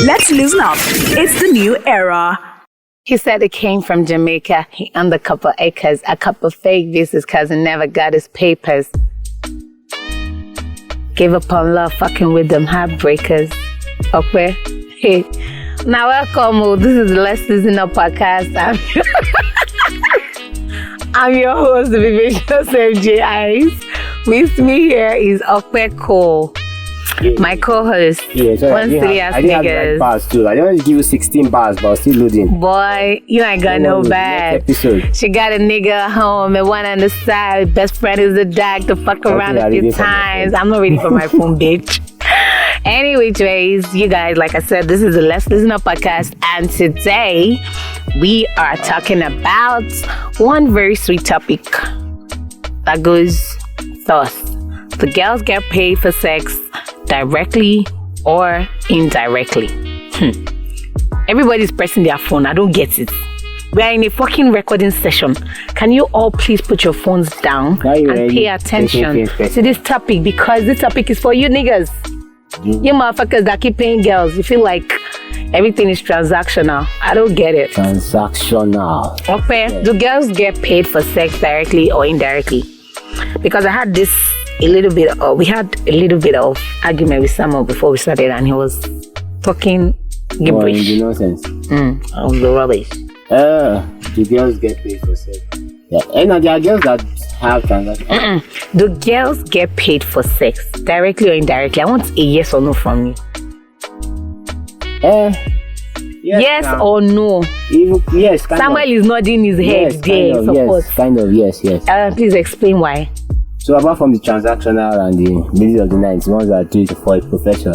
Let's loosen up. It's the new era. He said he came from Jamaica. He owned a couple acres, a couple fake visas because he never got his papers. Gave up on love, fucking with them heartbreakers. Okay? Hey. Now welcome. This is the Let's Listen Up podcast. I'm your host, the Vivacious MJ Ice. With me here is Okwe Cole. Yeah. My co-host. Yeah, so I didn't have bars too. I don't want to give you 16 bars, but I'm still loading. Boy, you ain't got no bad. She got a nigga at home and one on the side. Best friend is the dog to fuck around a few times. I'm not ready for my phone, bitch. Anyways, you guys, like I said, this is the Let's Listen Up podcast, and today we are talking about one very sweet topic that goes thus: the girls get paid for sex directly or indirectly. Everybody's pressing their phone. I don't get it. We are in a fucking recording session. Can you all please put your phones down and pay attention to this topic, because this topic is for you niggas. You motherfuckers that keep paying girls. You feel like everything is transactional. I don't get it. Transactional. Okay. Yeah. Do girls get paid for sex directly or indirectly? Because I had we had a little bit of argument with someone before we started, and he was talking gibberish. Nonsense. Of the rubbish. Do girls get paid for sex? Yeah. And there are girls that have transactions. Do girls get paid for sex directly or indirectly? I want a yes or no from you. Yes or no? Yes. Samuel is nodding his head there. Yes. Please explain why. So apart from the transactional and the middle of the night, ones that do it for a profession.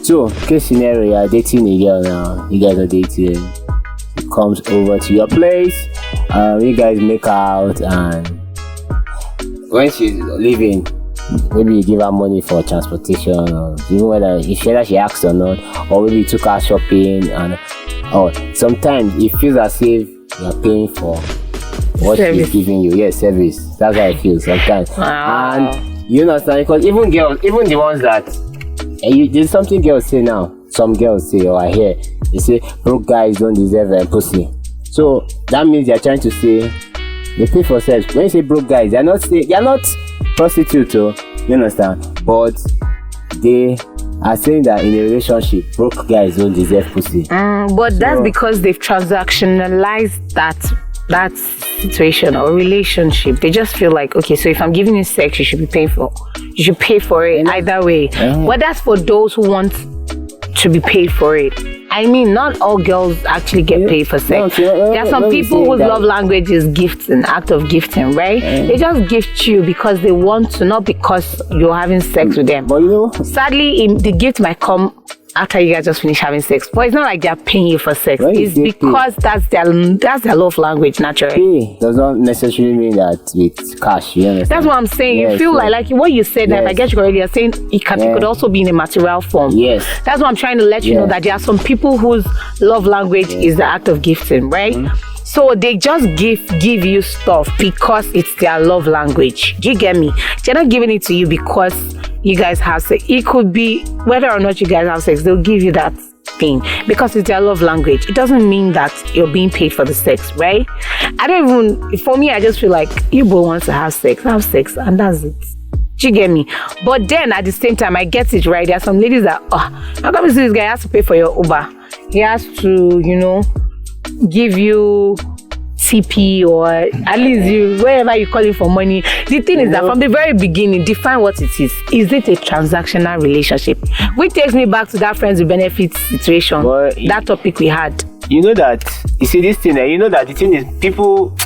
So case scenario, you're dating a girl now. You guys are dating. She comes over to your place. You guys make out, and when she's leaving, maybe you give her money for transportation, or even whether she asks or not, or maybe you took her shopping, and sometimes it feels as if you're paying for what she's giving you. Yes, service. That's how it feels sometimes. Wow. And you understand, because even girls, even the ones that there's something girls say now. Some girls say, or I hear, they say broke guys don't deserve a pussy. So that means they're trying to say they pay for sex. When you say broke guys, they're not prostitutes, you understand? But they are saying that in a relationship, broke guys don't deserve pussy. But that's because they've transactionalized that situation or relationship. They just feel like, okay, so if I'm giving you sex, you should pay for it either way. But that's for those who want to be paid for it. I mean, not all girls actually get paid for sex. There are some people whose love language is gifting, act of gifting, right? They just gift you because they want to, not because you're having sex with them. But sadly, the gift might come after you guys just finish having sex. But it's not like they're paying you for sex. It's because that's their love language, naturally. Pay does not necessarily mean that with cash, you understand? That's what I'm saying. You feel like what you said, if I get you correctly, you're saying it could also be in a material form. Yes. That's what I'm trying to let you know, that there are some people whose love language is the act of gifting, right? So they just give you stuff because it's their love language. Do you get me? They're not giving it to you because you guys have sex. It could be whether or not you guys have sex, they'll give you that thing because it's their love language. It doesn't mean that you're being paid for the sex, right? For me, I just feel like you both want to have sex, and that's it. Do you get me? But then at the same time, I get it, right? There are some ladies that, how come you see this guy has to pay for your Uber? He has to, give you TP, or at least wherever you call it for money. The thing is that from the very beginning, define what it is. Is it a transactional relationship? Which takes me back to that friends with benefits situation, that topic we had. You know that, you see this thing, you know that the thing is, people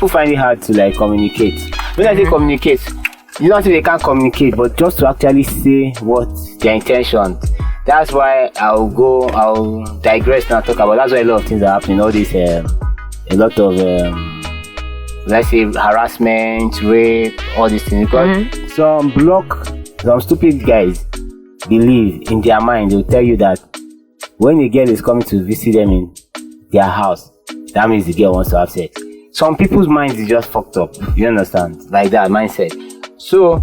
find it hard to communicate. When I say communicate, you don't say they can't communicate, but just to actually say what their intention. That's why I'll digress now, talk about, that's why a lot of things are happening, all this, a lot of, let's say, harassment, rape, all these things, because some stupid guys believe in their mind, they'll tell you that when a girl is coming to visit them in their house, that means the girl wants to have sex. Some people's minds is just fucked up, you understand, like that mindset. So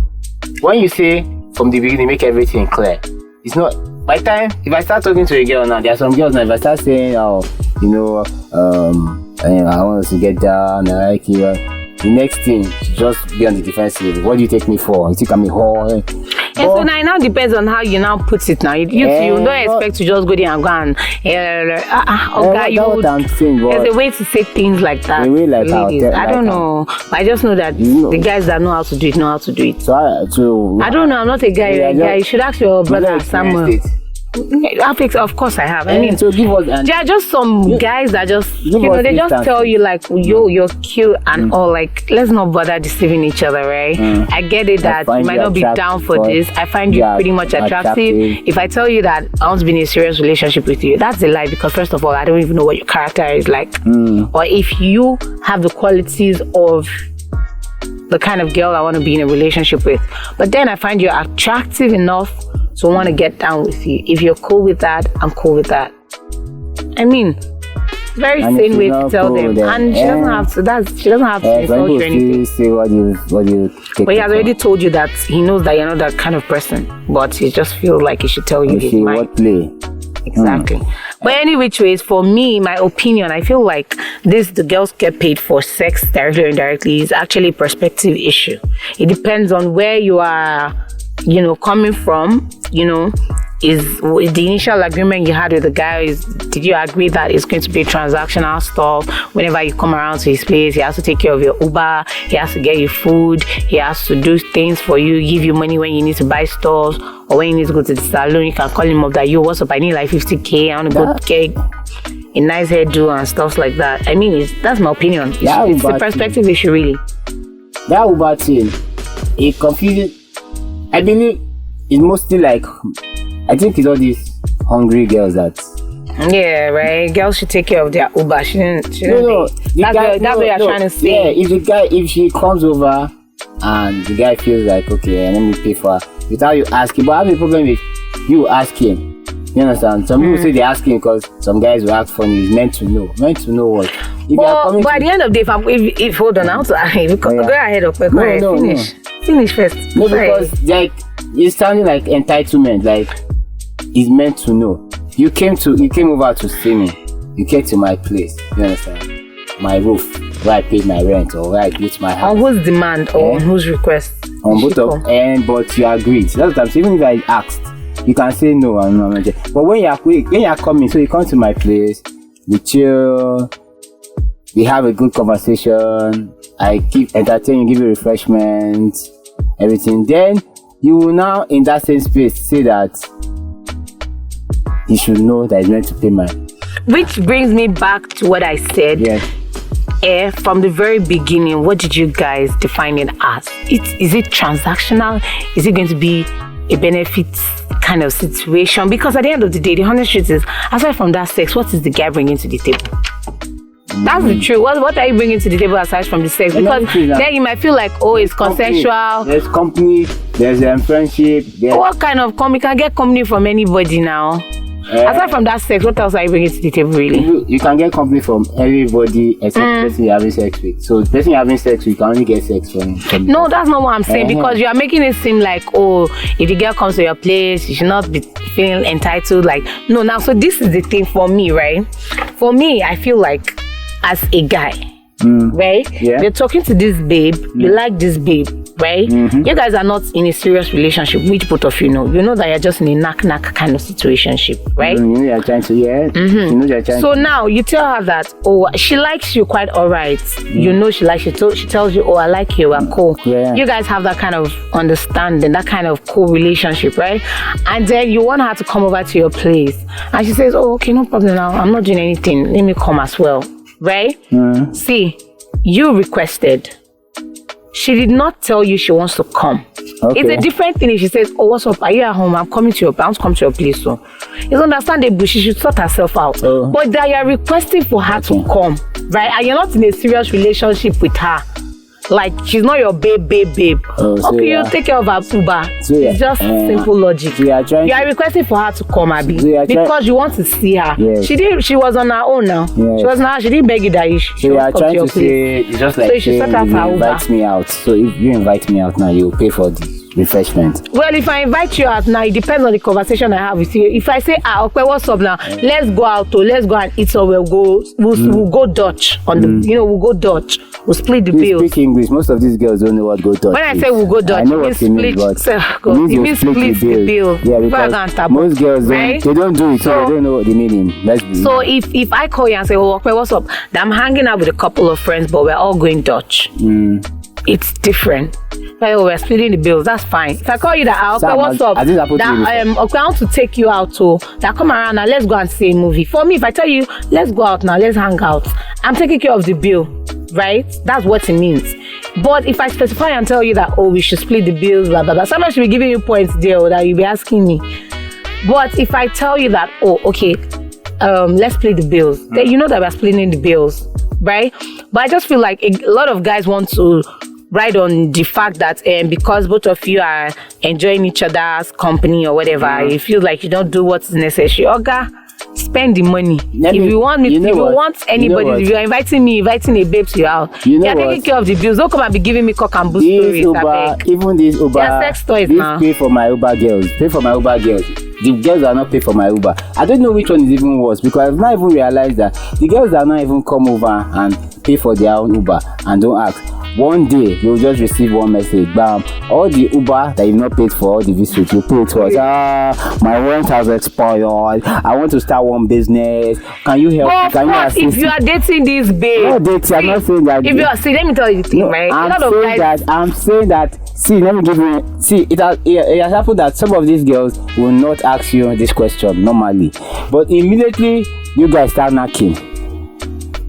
when you say from the beginning, make everything clear, it's not by the time if I start talking to a girl now, there are some girls now. If I start saying, oh, I want us to get down, I like you. The next thing, just be on the defensive. What do you take me for? You think I'm a whore? And so now it now depends on how you now put it now. You don't expect to just go there and go and there's a way to say things like that. A way like ladies. I don't know. I just know that the guys that know how to do it know how to do it. So I don't know. I'm not a guy. You're a guy. You should ask your brother Samuel. Of course I have. I mean, so give us there are just some guys that just they just tell you like, yo, you're cute and all. Like, let's not bother deceiving each other, right? I get it that you might not be down for this. I find you pretty much attractive. If I tell you that I want to be in a serious relationship with you, that's a lie, because first of all, I don't even know what your character is like, or if you have the qualities of the kind of girl I want to be in a relationship with. But then I find you're attractive enough to want to get down with you. If you're cool with that, I'm cool with that. I mean, very sane way to tell them. And she doesn't have to. She doesn't have to insult you or anything. Say what you take. But he has already told you that he knows that you're not that kind of person. But he just feels like he should tell you his mind. What play? Exactly. But any which ways, for me, my opinion, I feel like the girls get paid for sex directly or indirectly is actually a perspective issue. It depends on where you are, coming from, is the initial agreement you had with the guy, did you agree that it's going to be transactional stuff? Whenever you come around to his place, he has to take care of your Uber, he has to get you food, he has to do things for you, give you money when you need to buy stuff, or when you need to go to the salon, you can call him up that, yo, what's up, I need like 50K, I want to go get a nice hairdo and stuff like that. I mean, that's my opinion. It's a perspective issue, really. That Uber thing, it confuses. I believe it's mostly like, I think it's all these hungry girls that. Yeah, right. Girls should take care of their Uber. That's what you're trying to say. Yeah, if she comes over and the guy feels like, okay, let me pay for her without you asking. But I have a problem with you asking. You understand? Some people say they asking because some guys will act funny. It's meant to know. Meant to know what? But at the end of the day, if hold on, go ahead of finish first. No, because like it's sounding like entitlement. Like it's meant to know. You came over to see me. You came to my place. You understand? My roof, where I paid my rent, or where I built my house. On whose demand or on whose request? On both of them, but you agreed. So that's what I'm saying. Even if I asked, you can say no, I'm not. But when you're coming, so you come to my place, we chill, we have a good conversation. I keep entertaining, give you refreshment, everything. Then you will now, in that same space, say that you should know that it's meant to pay mine. Which brings me back to what I said. Yes. From the very beginning, what did you guys define it as? Is it transactional? Is it going to be a benefit kind of situation? Because at the end of the day, the honest truth is, aside from that sex, what is the guy bringing to the table? That's the truth. What are you bringing to the table aside from the sex? Because then you might feel like, oh, it's consensual. There's company, there's friendship. What kind of company? You can get company from anybody now. Aside from that sex, what else are you bringing to the table, really? You can get company from everybody except the person you're having sex with. So the person you're having sex with, you can only get sex from No, that's not what I'm saying, because you are making it seem like, oh, if the girl comes to your place, you should not be feeling entitled. Like, no, now, so this is the thing for me, right? For me, I feel like, as a guy, right? Yeah. You're talking to this babe, you like this babe, right? You guys are not in a serious relationship, which both of you know. You know that you're just in a knack kind of situationship, right? You know you're trying to, You know you're trying so now you tell her that, oh, she likes you quite alright. You know she likes you. She tells you, oh, I like you, we're cool. Yeah. You guys have that kind of understanding, that kind of cool relationship, right? And then you want her to come over to your place. And she says, oh, okay, no problem now. I'm not doing anything. Let me come as well. Right? See, you requested. She did not tell you she wants to come. Okay. It's a different thing if she says, oh, what's up? Are you at home? I'm coming to your place. I want to come to your place. So it's understandable. She should sort herself out. But that you're requesting for her to come, right? And you're not in a serious relationship with her. Like, she's not your babe. Okay, you take care of her Uber. It's just simple logic. So you are requesting for her to come, Abi, because you want to see her. Yes. She was on her own now. Yes. She didn't beg you that she you are trying to say, it's just like, so you should sort out her Uber. Invite me out. So if you invite me out now, you'll pay for this. refreshment? Well, if I invite you out now, it depends on the conversation I have with you. If I say, okay, what's up now? Let's go out, or let's go and eat, or we'll go Dutch on the, we'll go Dutch. We'll split the bill. Speak English. Most of these girls don't know what go Dutch. When I say we'll go Dutch, it means split the bill. Yeah, because most girls they don't do it, so they don't know the meaning. So if I call you and say, okay, what's up? I'm hanging out with a couple of friends, but we're all going Dutch. It's different. We're splitting the bills. That's fine. If I call you that, okay, what's up? Okay, I want to take you out to that. Come around now. Let's go and see a movie. For me, if I tell you, let's go out now, let's hang out, I'm taking care of the bill, right? That's what it means. But if I specify and tell you that, we should split the bills, blah blah blah, someone should be giving you points there, or that you'll be asking me. But if I tell you that, okay, let's split the bills, then you know that we're splitting the bills, right? But I just feel like a lot of guys want to ride on the fact that because both of you are enjoying each other's company or whatever, you feel like you don't do what's necessary. Okay, spend the money. If you want me, if you want anybody, if you're inviting a babe to your house, you're taking care of the bills. Don't come and be giving me cock and bull stories. Even these Uber, they're sex toys now. Pay for my Uber girls. The girls are not pay for my Uber. I don't know which one is even worse, because I've not even realized that the girls are not even come over and pay for their own Uber and don't ask. One day you'll just receive one message, bam, all the Uber that you've not paid for, all the visit you paid for, my rent has expired, I want to start one business, can you help? Can you assist? If you are dating this babe, no dating, I'm not saying that. If you are, let me tell you the thing, right? I'm saying that, let me give you, it has happened that some of these girls will not ask you this question normally, but immediately you guys start knocking,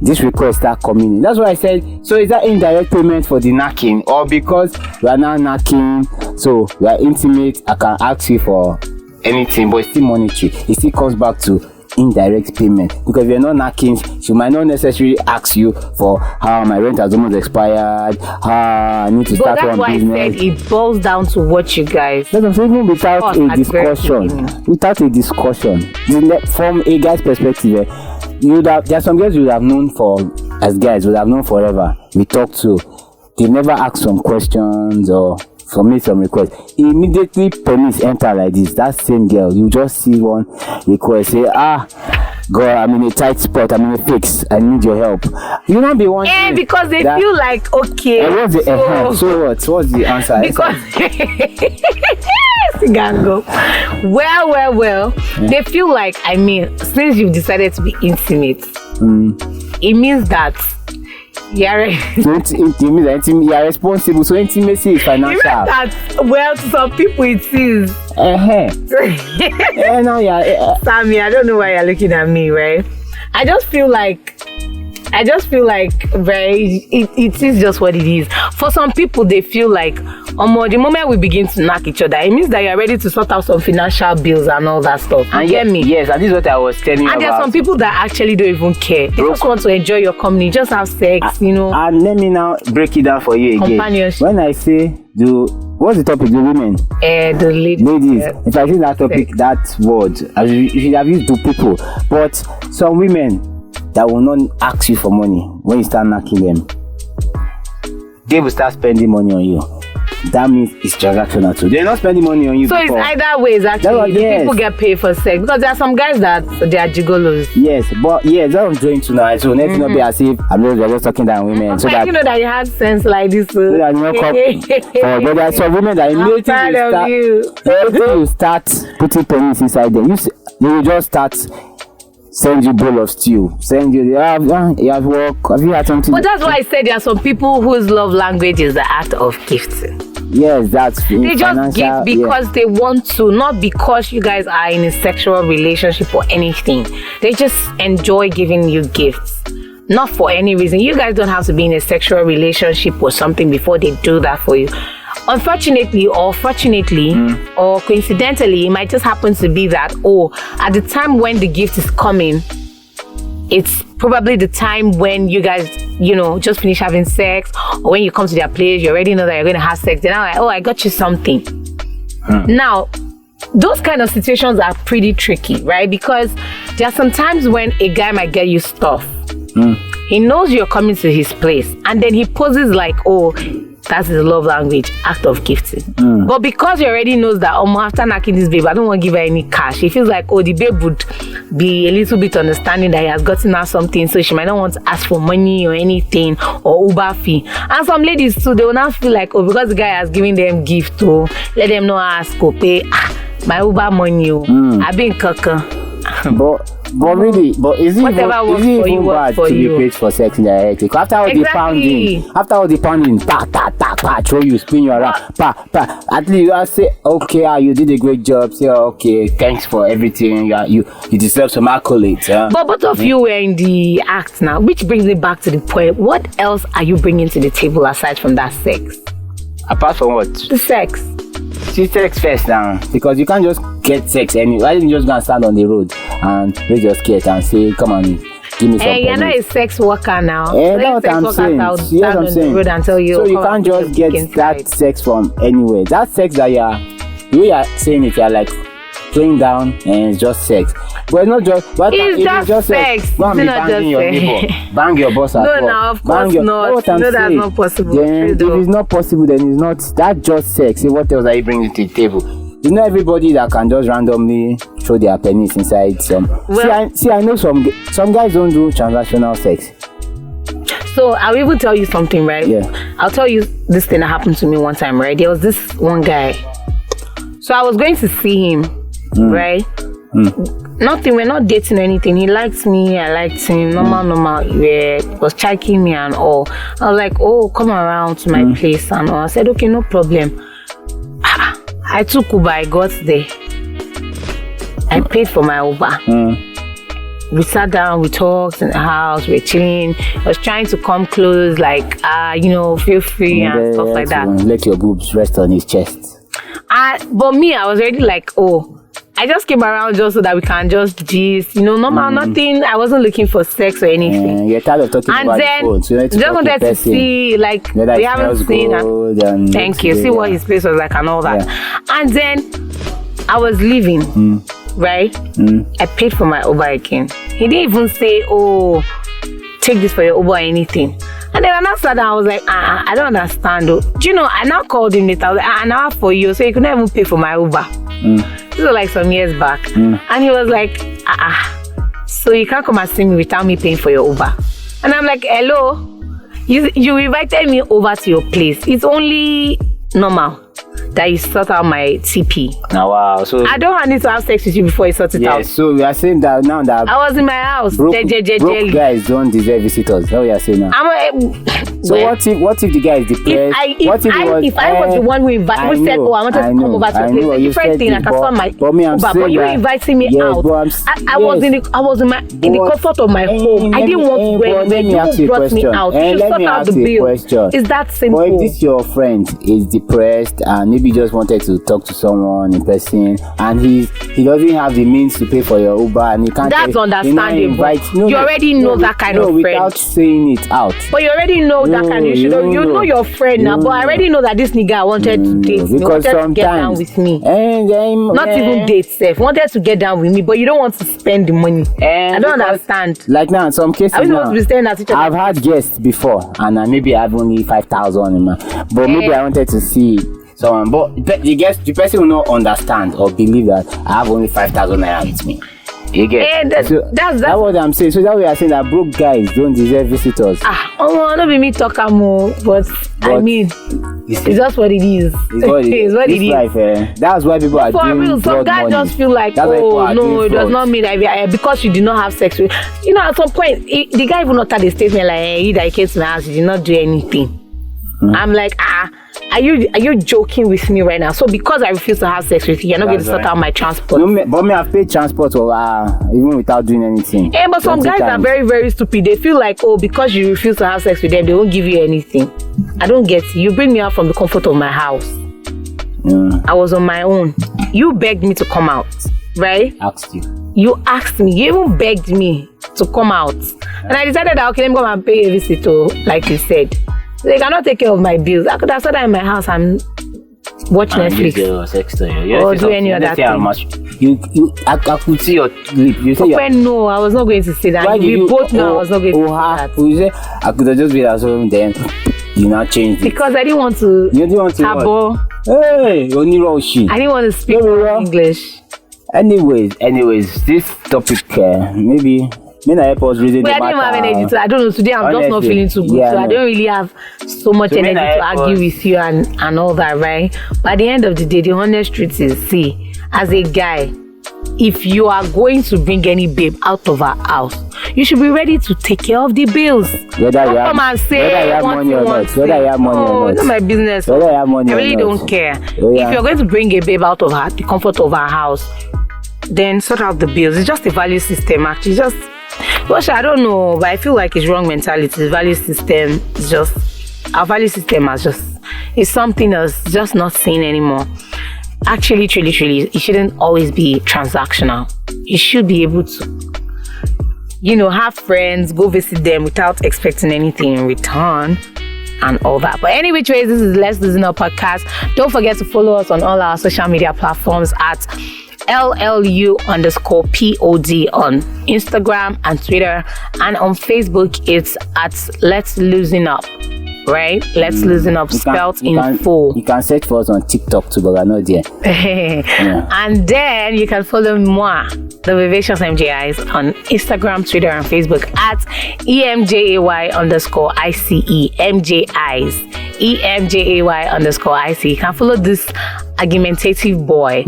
this request start coming in. That's why I said, so is that indirect payment for the knocking, or because we are now knocking, so we are intimate, I can ask you for anything, but it's still monetary. It still comes back to indirect payment, because if you're not knocking, she might not necessarily ask you for how my rent has almost expired, I need to start one business. But that's why I said it boils down to what you guys. That's what I'm saying, without a discussion, from a guy's perspective, there are some girls you would have known as guys, would have known forever. We talk to, they never ask some questions or submit some requests. Immediately police enter like this, that same girl, you just see one request, say, girl, I'm in a tight spot, I'm in a fix, I need your help. You not be one. Yeah, because they feel like, okay. So what's the answer? Because well, they feel like, since you've decided to be intimate, it means that you're responsible. So intimacy is financial. To some people it is. Sammy, I don't know why you're looking at me, right? I just feel like it is just what it is. For some people, they feel like, the moment we begin to knock each other, it means that you're ready to sort out some financial bills and all that stuff. You get me? Yes, and this is what I was telling you about. And there are some people that actually don't even care. They just want to enjoy your company, just have sex, And let me now break it down for you again. Companionship. When I say what's the topic? The women? The ladies. If I say that topic, that word, you should have used to people. But some women that will not ask you for money, when you start knocking them, they will start spending money on you. That means it's transactional too. They're not spending money on you. So before. It's either ways actually. People get paid for sex, because there are some guys that they are gigolos. Yes, but that's what I'm doing tonight. So let's not be as if we're just talking down women. So that you know that you had sense like this. So that but there are some women that immediately you start putting pennies inside them. You will just start send you bowl of stew, send you you have work, have you had something? But that's why I said there are some people whose love language is the act of gifting. Yes, that's they just give because they want to, not because you guys are in a sexual relationship or anything. They just enjoy giving you gifts, not for any reason. You guys don't have to be in a sexual relationship or something before they do that for you. Unfortunately or fortunately or coincidentally, it might just happen to be that at the time when the gift is coming, it's probably the time when you guys just finish having sex, or when you come to their place, you already know that you're going to have sex. Then I'm like, I got you something. Now those kind of situations are pretty tricky, right? Because there are some times when a guy might get you stuff. He knows you're coming to his place, and then he poses like, That's his love language, act of gifting. But because he already knows that after knocking this babe, I don't want to give her any cash. He feels like, the babe would be a little bit understanding that he has gotten her something, so she might not want to ask for money or anything or Uber fee. And some ladies too, they will not feel like, because the guy has given them gift, let them not ask or pay my Uber money. I've been kaka. But really, is it even bad to be paid for sex in the electric? After all the pounding, throw you, spin you around, at least you say, okay, you did a great job, say, okay, thanks for everything, you deserve some accolades. But both of you were in the act now, which brings me back to the point. What else are you bringing to the table aside from that sex? Apart from what? The sex. See, sex first now, because you can't just get sex anyway. Why didn't you just go and stand on the road and raise your skirt and say, come on, give me some Hey, you're not a sex worker now. That's what I'm saying. See what I'm saying? So you can't just get that sex from anywhere. That sex that the way you're saying it, you're like playing down and it's just sex. But it's not just, it's just sex. Go and be banging your neighbor, bang your boss at work. No, of course not. That's not possible. Then, if it's not possible, then it's not. That's just sex. See, what else are you bringing to the table? It's not everybody that can just randomly throw their penis inside some. See, I know some guys don't do transactional sex. So I'll even tell you something, right? Yeah. I'll tell you this thing that happened to me one time, right? There was this one guy. So I was going to see him, right? Nothing, we're not dating or anything. He liked me, I liked him. Normal. He was checking me and all. I was like, come around to my place and all. I said, okay, no problem. I took Uber, I got there. I paid for my Uber. We sat down, we talked in the house, we were chilling. I was trying to come close, like, feel free and stuff like that. Let your boobs rest on his chest. But me, I was already like, I just came around just so that we can just gist, normal, nothing. I wasn't looking for sex or anything. You're tired of talking about the phone, so you need to just wanted to see, like, we haven't seen. Thank you. See what his place was like and all that. Yeah. And then I was leaving, right? I paid for my Uber again. He didn't even say, take this for your Uber or anything. And then I now sat down, I was like, I don't understand. Do you know, I now called him later. I was like, an hour for you, so you couldn't even pay for my Uber. This was like some years back. And he was like, so you can't come and see me without me paying for your Uber. And I'm like, hello? You invited me over to your place. It's only normal that you sort out my TP. Now, wow. So I don't need to have sex with you before you sort it out. So we are saying that now that I was in my house. Broke guys don't deserve visitors. How we are saying now? So what if the guy is depressed? If I was the one who said, I wanted to come over to your place, it's a different thing. I can start my Uber, but you inviting me out. I was in the comfort of my home. I didn't want to go anywhere. You brought me out. You should sort out the bill. It's that simple. But if this your friend is depressed and maybe just wanted to talk to someone in person and he doesn't have the means to pay for your Uber and he can't. That's understandable. You already know that kind of friend. Without saying it out. But you already know that kind of. You know your friend now. But I already know that this nigga wanted to date me. Wanted to get down with me. Not even date self. Wanted to get down with me, but you don't want to spend the money. I don't understand. Like now, in some cases I was supposed to be staying at each other. I've had guests before, and maybe I have only 5,000 in my. But maybe I wanted to see someone. But the person will not understand or believe that I have only 5,000 naira with me. You get? That's what I'm saying. So that way I'm saying that broke guys don't deserve visitors. Not be me talking more, but I mean, it's just what it is. It's what it is. Life, that's why people are doing real. Some guys just feel like, no, it does not mean that because you did not have sex with. At some point, the guy even uttered a statement like, that he came to my house, he did not do anything. I'm like, are you joking with me right now? So because I refuse to have sex with you, you're not going to sort out my transport. No, but me, I've paid transport even without doing anything. But some guys are very, very stupid. They feel like, because you refuse to have sex with them, they won't give you anything. I don't get it. You bring me out from the comfort of my house. I was on my own. You begged me to come out, right? Asked you. You asked me. You even begged me to come out. And I decided that, okay, let me come and pay a visit, like you said. They cannot take care of my bills. I could have sat down in my house and watch Netflix. Or do any other thing. I could see your lip. You say no, I was not going to say that. We both know I was not going to say that. You say I could have just been at home then. you now changed it. Because I didn't want to. You didn't want to Tabo. Hey, Oniroshi. I didn't want to speak English. Anyways, this topic maybe may not help us reason the I matter. didn't have energy to. I don't know. Today I'm just not feeling too good, so I don't really have so much energy to argue with you and all that, right? But at the end of the day, the honest truth is, see, as a guy, if you are going to bring any babe out of our house, you should be ready to take care of the bills. Whether you come and say whether you have money or not. Whether you have money or not. It's not my business. Whether you have money I really or not. don't care. Oh, yeah. If you're going to bring a babe out of the comfort of our house, then sort out the bills. It's just a value system, actually. Just, gosh, I don't know, but I feel like it's wrong mentality. The value system is just, our value system has just, it's something that's just not seen anymore. Actually, truly, it shouldn't always be transactional. You should be able to, have friends, go visit them without expecting anything in return and all that. But anyway, this is Let's Listen Up podcast. Don't forget to follow us on all our social media platforms at LLU_POD on Instagram and Twitter, and on Facebook it's at Let's Listen Up, right? Let's Listen Up, spelled in full. You can search for us on TikTok too, but we're not there. Yeah. And then you can follow moi, the Vivacious MJIs, on Instagram, Twitter, and Facebook at EMJAY_ICE MJIs. EMJAY_ICE. You can follow this argumentative boy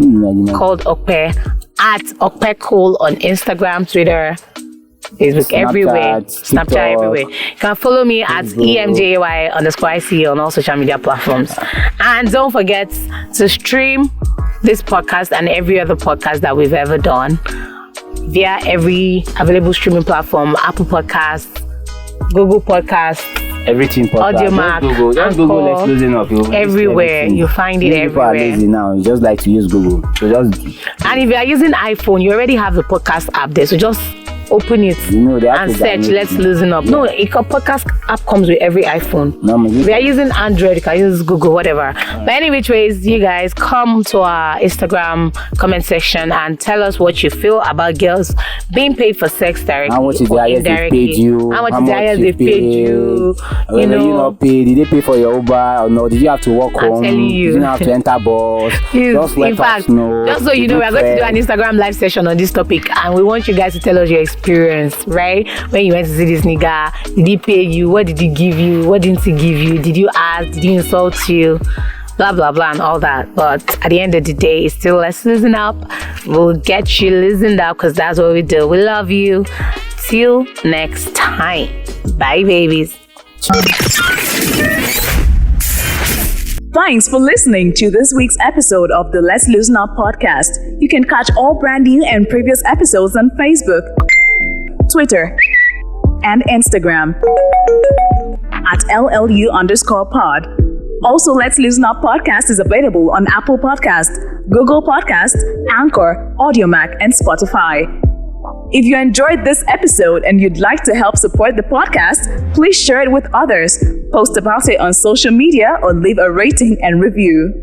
called Okpe at Okpe Cool on Instagram, Twitter, Facebook, everywhere, Snapchat, everywhere. You can follow me at EMJAY_ICE on all social media platforms. And don't forget to stream this podcast and every other podcast that we've ever done via every available streaming platform: Apple Podcasts, Google Podcasts, everything podcast. Audio Mac, just Google Let's Listen Up. Everywhere. You find it everywhere. People are lazy now. You just like to use Google. So and if you are using iPhone, you already have the podcast app there. So just open it and search Let's Listen Up. No, a podcast app comes with every iPhone. If you are using Android, you can use Google, whatever. But any which ways, you guys come to our Instagram comment section and tell us what you feel about girls being paid for sex directly. How much is the highest they paid you? How much is the highest they paid you? You not paid. Did they pay for your Uber or no? Did you have to walk home? Telling you. Did you not have to enter bus? Just let us know. Just so you know, we're going to do an Instagram live session on this topic, and we want you guys to tell us your experience, right? When you went to see this nigga, did he pay you? What did he give you? What didn't he give you? Did you ask? Did he insult you? Blah blah blah and all that. But at the end of the day, it's still Let's Listen Up. We'll get you listened up, because that's what we do. We love you. Till next time. Bye, babies. Thanks for listening to this week's episode of the Let's Listen Up podcast. You can catch all brand new and previous episodes on Facebook, Twitter, and Instagram at LLU_pod. Also, Let's Listen Up podcast is available on Apple Podcast, Google Podcast, Anchor, Audio Mac, and Spotify. If you enjoyed this episode and you'd like to help support the podcast, please share it with others, post about it on social media, or leave a rating and review.